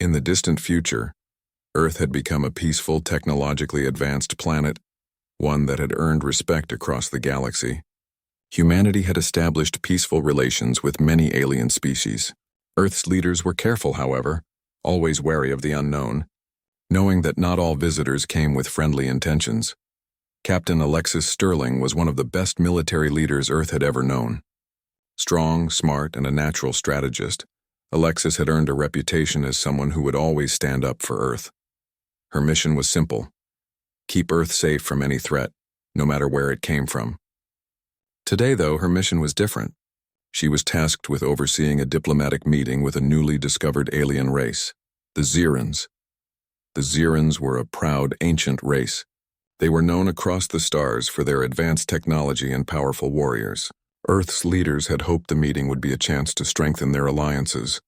In the distant future, Earth had become a peaceful, technologically advanced planet, one that had earned respect across the galaxy. Humanity had established peaceful relations with many alien species. Earth's leaders were careful, however, always wary of the unknown, knowing that not all visitors came with friendly intentions. Captain Alexis Sterling was one of the best military leaders Earth had ever known. Strong, smart, and a natural strategist, Alexis had earned a reputation as someone who would always stand up for Earth. Her mission was simple: keep Earth safe from any threat, no matter where it came from. Today, though, her mission was different. She was tasked with overseeing a diplomatic meeting with a newly discovered alien race, the Xerans. The Xerans were a proud, ancient race. They were known across the stars for their advanced technology and powerful warriors. Earth's leaders had hoped the meeting would be a chance to strengthen their alliances.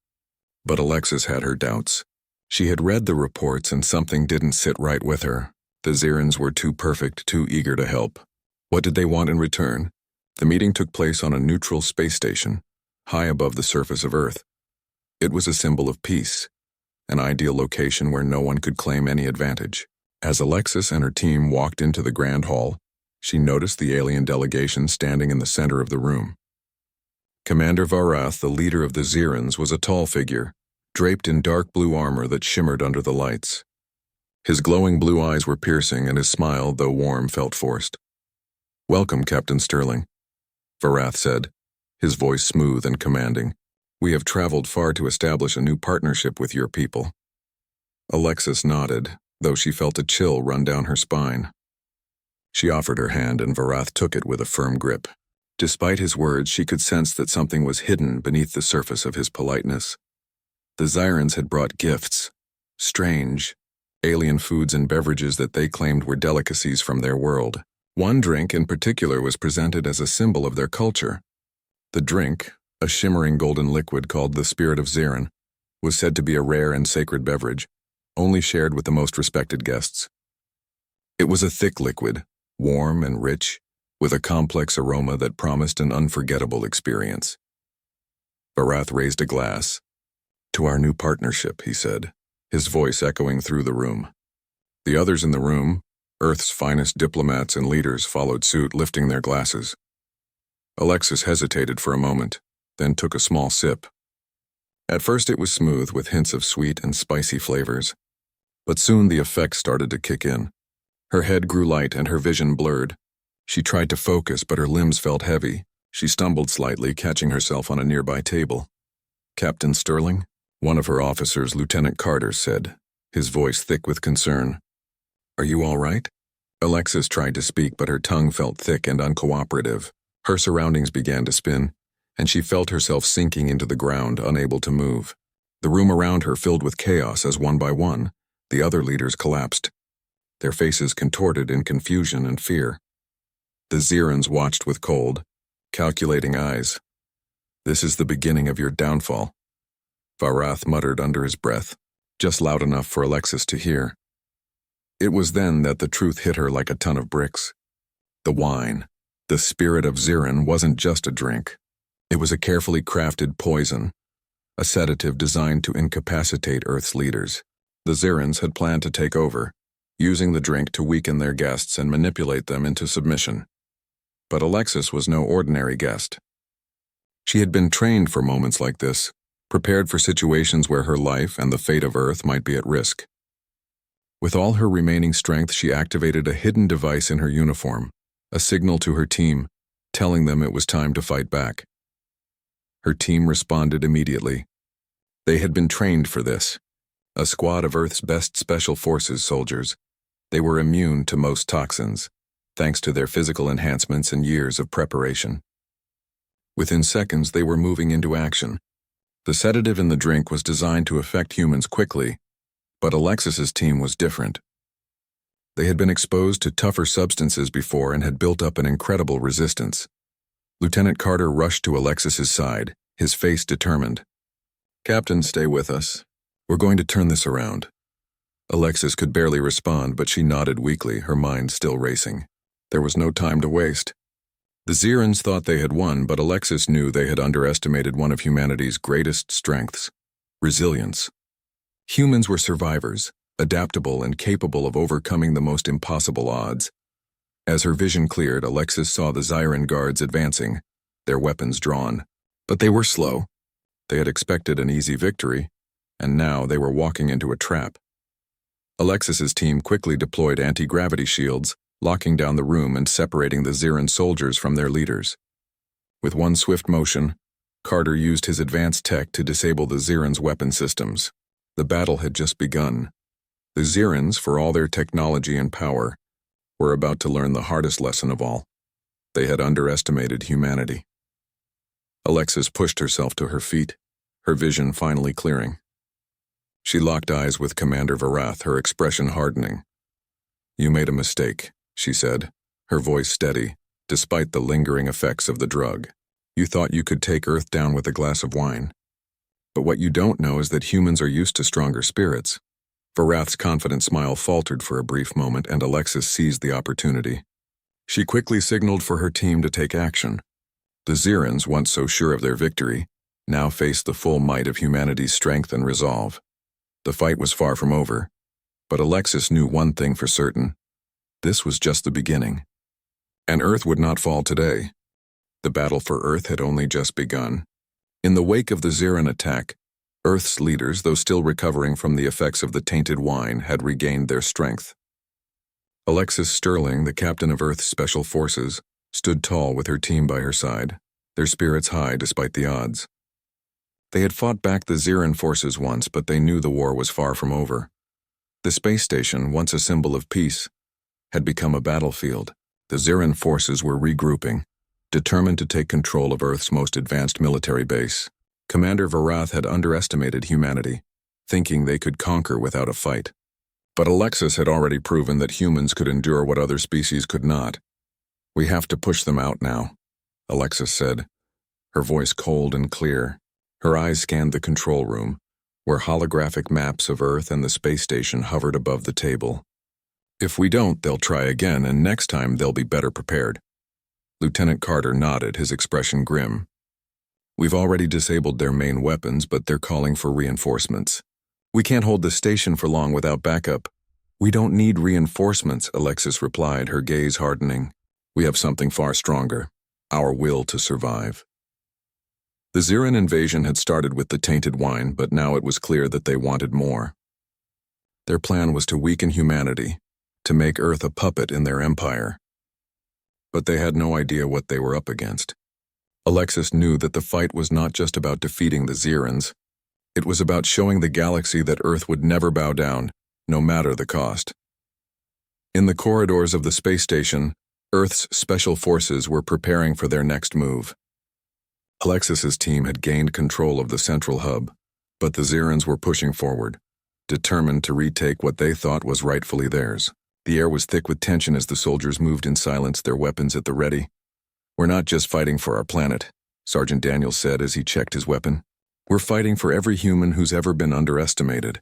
But Alexis had her doubts. She had read the reports and something didn't sit right with her. The Xerans were too perfect, too eager to help. What did they want in return? The meeting took place on a neutral space station, high above the surface of Earth. It was a symbol of peace, an ideal location where no one could claim any advantage. As Alexis and her team walked into the grand hall, she noticed the alien delegation standing in the center of the room. Commander Varath, the leader of the Xerans, was a tall figure, draped in dark blue armor that shimmered under the lights. His glowing blue eyes were piercing, and his smile, though warm, felt forced. "Welcome, Captain Sterling," Varath said, his voice smooth and commanding. "We have traveled far to establish a new partnership with your people." Alexis nodded, though she felt a chill run down her spine. She offered her hand, and Varath took it with a firm grip. Despite his words, she could sense that something was hidden beneath the surface of his politeness. The Xerans had brought gifts, strange, alien foods and beverages that they claimed were delicacies from their world. One drink in particular was presented as a symbol of their culture. The drink, a shimmering golden liquid called the Spirit of Xeran, was said to be a rare and sacred beverage, only shared with the most respected guests. It was a thick liquid, warm and rich, with a complex aroma that promised an unforgettable experience. Varath raised a glass. "To our new partnership," he said, his voice echoing through the room. The others in the room, Earth's finest diplomats and leaders, followed suit, lifting their glasses. Alexis hesitated for a moment, then took a small sip. At first it was smooth, with hints of sweet and spicy flavors. But soon the effects started to kick in. Her head grew light and her vision blurred. She tried to focus, but her limbs felt heavy. She stumbled slightly, catching herself on a nearby table. "Captain Sterling?" One of her officers, Lieutenant Carter, said, his voice thick with concern. "Are you all right?" Alexis tried to speak, but her tongue felt thick and uncooperative. Her surroundings began to spin, and she felt herself sinking into the ground, unable to move. The room around her filled with chaos as one by one, the other leaders collapsed, their faces contorted in confusion and fear. The Xerans watched with cold, calculating eyes. "This is the beginning of your downfall," Varath muttered under his breath, just loud enough for Alexis to hear. It was then that the truth hit her like a ton of bricks. The wine, the Spirit of Xeran, wasn't just a drink. It was a carefully crafted poison, a sedative designed to incapacitate Earth's leaders. The Xerans had planned to take over, using the drink to weaken their guests and manipulate them into submission. But Alexis was no ordinary guest. She had been trained for moments like this, prepared for situations where her life and the fate of Earth might be at risk. With all her remaining strength, she activated a hidden device in her uniform, a signal to her team, telling them it was time to fight back. Her team responded immediately. They had been trained for this. A squad of Earth's best Special Forces soldiers. They were immune to most toxins, thanks to their physical enhancements and years of preparation. Within seconds, they were moving into action. The sedative in the drink was designed to affect humans quickly, but Alexis's team was different. They had been exposed to tougher substances before and had built up an incredible resistance. Lieutenant Carter rushed to Alexis's side, his face determined. "Captain, stay with us. We're going to turn this around." Alexis could barely respond, but she nodded weakly, her mind still racing. There was no time to waste. The Xerans thought they had won, but Alexis knew they had underestimated one of humanity's greatest strengths: resilience. Humans were survivors, adaptable and capable of overcoming the most impossible odds. As her vision cleared, Alexis saw the Zyran guards advancing, their weapons drawn. But they were slow. They had expected an easy victory, and now they were walking into a trap. Alexis's team quickly deployed anti-gravity shields, locking down the room and separating the Zyran soldiers from their leaders. With one swift motion, Carter used his advanced tech to disable the Zyran's weapon systems. The battle had just begun. The Zyrans, for all their technology and power, were about to learn the hardest lesson of all. They had underestimated humanity. Alexis pushed herself to her feet, her vision finally clearing. She locked eyes with Commander Varath, her expression hardening. "You made a mistake," she said, her voice steady, despite the lingering effects of the drug. "You thought you could take Earth down with a glass of wine. But what you don't know is that humans are used to stronger spirits." Varath's confident smile faltered for a brief moment, and Alexis seized the opportunity. She quickly signaled for her team to take action. The Zyrans, once so sure of their victory, now faced the full might of humanity's strength and resolve. The fight was far from over, but Alexis knew one thing for certain. This was just the beginning. And Earth would not fall today. The battle for Earth had only just begun. In the wake of the Zyran attack, Earth's leaders, though still recovering from the effects of the tainted wine, had regained their strength. Alexis Sterling, the captain of Earth's Special Forces, stood tall with her team by her side, their spirits high despite the odds. They had fought back the Zyran forces once, but they knew the war was far from over. The space station, once a symbol of peace, had become a battlefield. The Zyran forces were regrouping, determined to take control of Earth's most advanced military base. Commander Varath had underestimated humanity, thinking they could conquer without a fight. But Alexis had already proven that humans could endure what other species could not. "We have to push them out now," Alexis said, her voice cold and clear. Her eyes scanned the control room, where holographic maps of Earth and the space station hovered above the table. "If we don't, they'll try again, and next time they'll be better prepared." Lieutenant Carter nodded, his expression grim. "We've already disabled their main weapons, but they're calling for reinforcements. We can't hold the station for long without backup." "We don't need reinforcements," Alexis replied, her gaze hardening. "We have something far stronger, our will to survive." The Zyran invasion had started with the tainted wine, but now it was clear that they wanted more. Their plan was to weaken humanity, to make Earth a puppet in their empire. But they had no idea what they were up against. Alexis knew that the fight was not just about defeating the Zyrans. It was about showing the galaxy that Earth would never bow down, no matter the cost. In the corridors of the space station, Earth's special forces were preparing for their next move. Alexis's team had gained control of the central hub, but the Zyrans were pushing forward, determined to retake what they thought was rightfully theirs. The air was thick with tension as the soldiers moved in silence, their weapons at the ready. "We're not just fighting for our planet," Sergeant Daniels said as he checked his weapon. "We're fighting for every human who's ever been underestimated."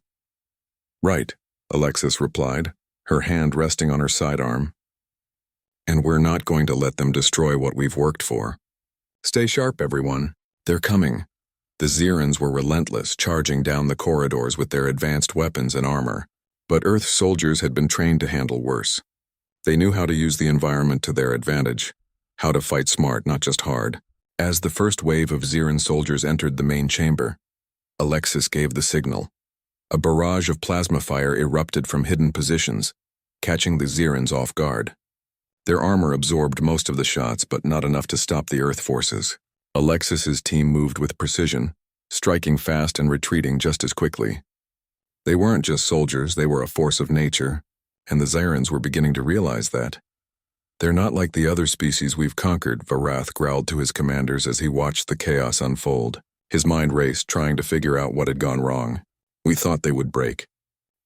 "Right," Alexis replied, her hand resting on her sidearm. "And we're not going to let them destroy what we've worked for. Stay sharp, everyone. They're coming." The Zyrans were relentless, charging down the corridors with their advanced weapons and armor. But Earth's soldiers had been trained to handle worse. They knew how to use the environment to their advantage, how to fight smart, not just hard. As the first wave of Zyran soldiers entered the main chamber, Alexis gave the signal. A barrage of plasma fire erupted from hidden positions, catching the Zyrans off guard. Their armor absorbed most of the shots, but not enough to stop the Earth forces. Alexis's team moved with precision, striking fast and retreating just as quickly. They weren't just soldiers, they were a force of nature, and the Zyrans were beginning to realize that. "They're not like the other species we've conquered," Varath growled to his commanders as he watched the chaos unfold. His mind raced, trying to figure out what had gone wrong. "We thought they would break.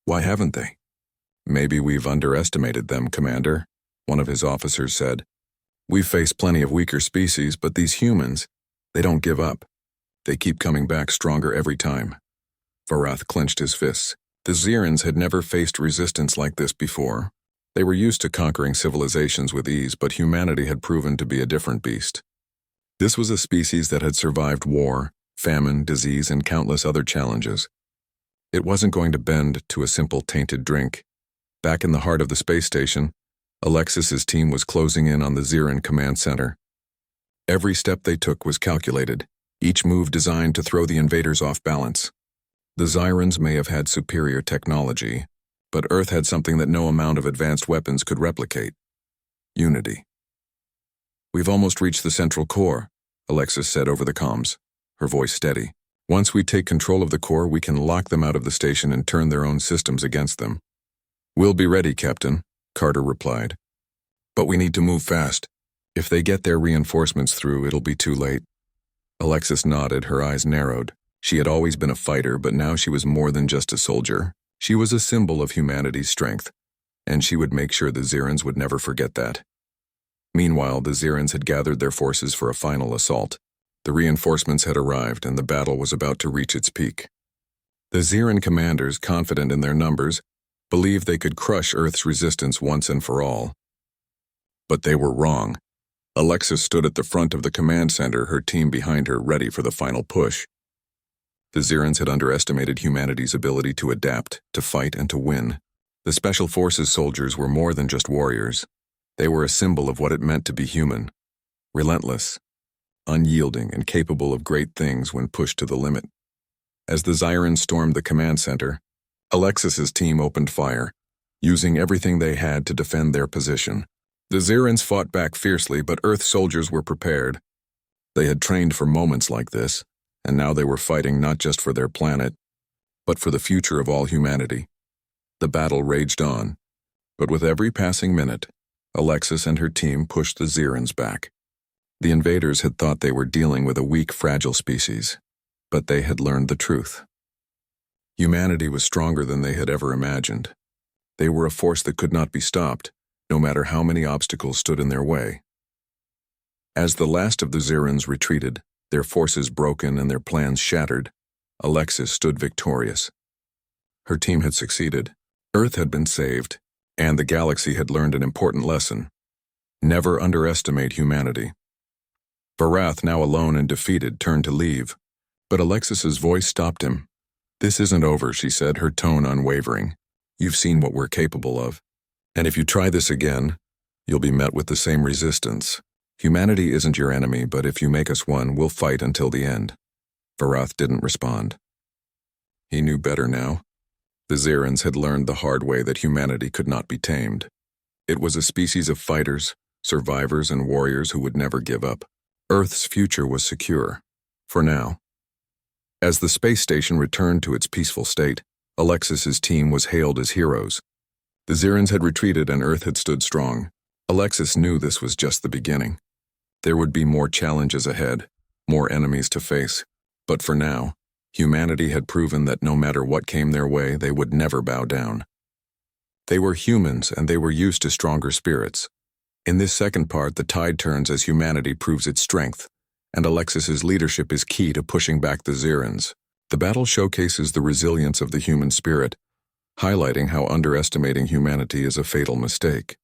Why haven't they?" "Maybe we've underestimated them, Commander," one of his officers said. "We've faced plenty of weaker species, but these humans, they don't give up. They keep coming back stronger every time." Varath clenched his fists. The Zyrans had never faced resistance like this before. They were used to conquering civilizations with ease, but humanity had proven to be a different beast. This was a species that had survived war, famine, disease, and countless other challenges. It wasn't going to bend to a simple tainted drink. Back in the heart of the space station, Alexis's team was closing in on the Xiran command center. Every step they took was calculated, each move designed to throw the invaders off balance. The Xirans may have had superior technology, but Earth had something that no amount of advanced weapons could replicate: unity. "We've almost reached the central core," Alexis said over the comms, her voice steady. "Once we take control of the core, we can lock them out of the station and turn their own systems against them." "We'll be ready, Captain," Carter replied. "But we need to move fast. If they get their reinforcements through, it'll be too late." Alexis nodded, her eyes narrowed. She had always been a fighter, but now she was more than just a soldier. She was a symbol of humanity's strength, and she would make sure the Xirans would never forget that. Meanwhile, the Xirans had gathered their forces for a final assault. The reinforcements had arrived, and the battle was about to reach its peak. The Xiran commanders, confident in their numbers, believed they could crush Earth's resistance once and for all. But they were wrong. Alexis stood at the front of the command center, her team behind her, ready for the final push. The Xirans had underestimated humanity's ability to adapt, to fight, and to win. The Special Forces soldiers were more than just warriors. They were a symbol of what it meant to be human: relentless, unyielding, and capable of great things when pushed to the limit. As the Xirans stormed the command center, Alexis's team opened fire, using everything they had to defend their position. The Xirans fought back fiercely, but Earth soldiers were prepared. They had trained for moments like this, and now they were fighting not just for their planet, but for the future of all humanity. The battle raged on, but with every passing minute, Alexis and her team pushed the Xirans back. The invaders had thought they were dealing with a weak, fragile species, but they had learned the truth. Humanity was stronger than they had ever imagined. They were a force that could not be stopped, no matter how many obstacles stood in their way. As the last of the Xirans retreated, their forces broken and their plans shattered, Alexis stood victorious. Her team had succeeded, Earth had been saved, and the galaxy had learned an important lesson: never underestimate humanity. Varath, now alone and defeated, turned to leave, but Alexis's voice stopped him. "This isn't over," she said, her tone unwavering. "You've seen what we're capable of. And if you try this again, you'll be met with the same resistance. Humanity isn't your enemy, but if you make us one, we'll fight until the end." Varath didn't respond. He knew better now. The Xirans had learned the hard way that humanity could not be tamed. It was a species of fighters, survivors, and warriors who would never give up. Earth's future was secure, for now. As the space station returned to its peaceful state, Alexis's team was hailed as heroes. The Xirans had retreated and Earth had stood strong. Alexis knew this was just the beginning. There would be more challenges ahead, more enemies to face, but for now, humanity had proven that no matter what came their way, they would never bow down. They were humans, and they were used to stronger spirits. In this second part, the tide turns as humanity proves its strength, and Alexis's leadership is key to pushing back the Xirans. The battle showcases the resilience of the human spirit, highlighting how underestimating humanity is a fatal mistake.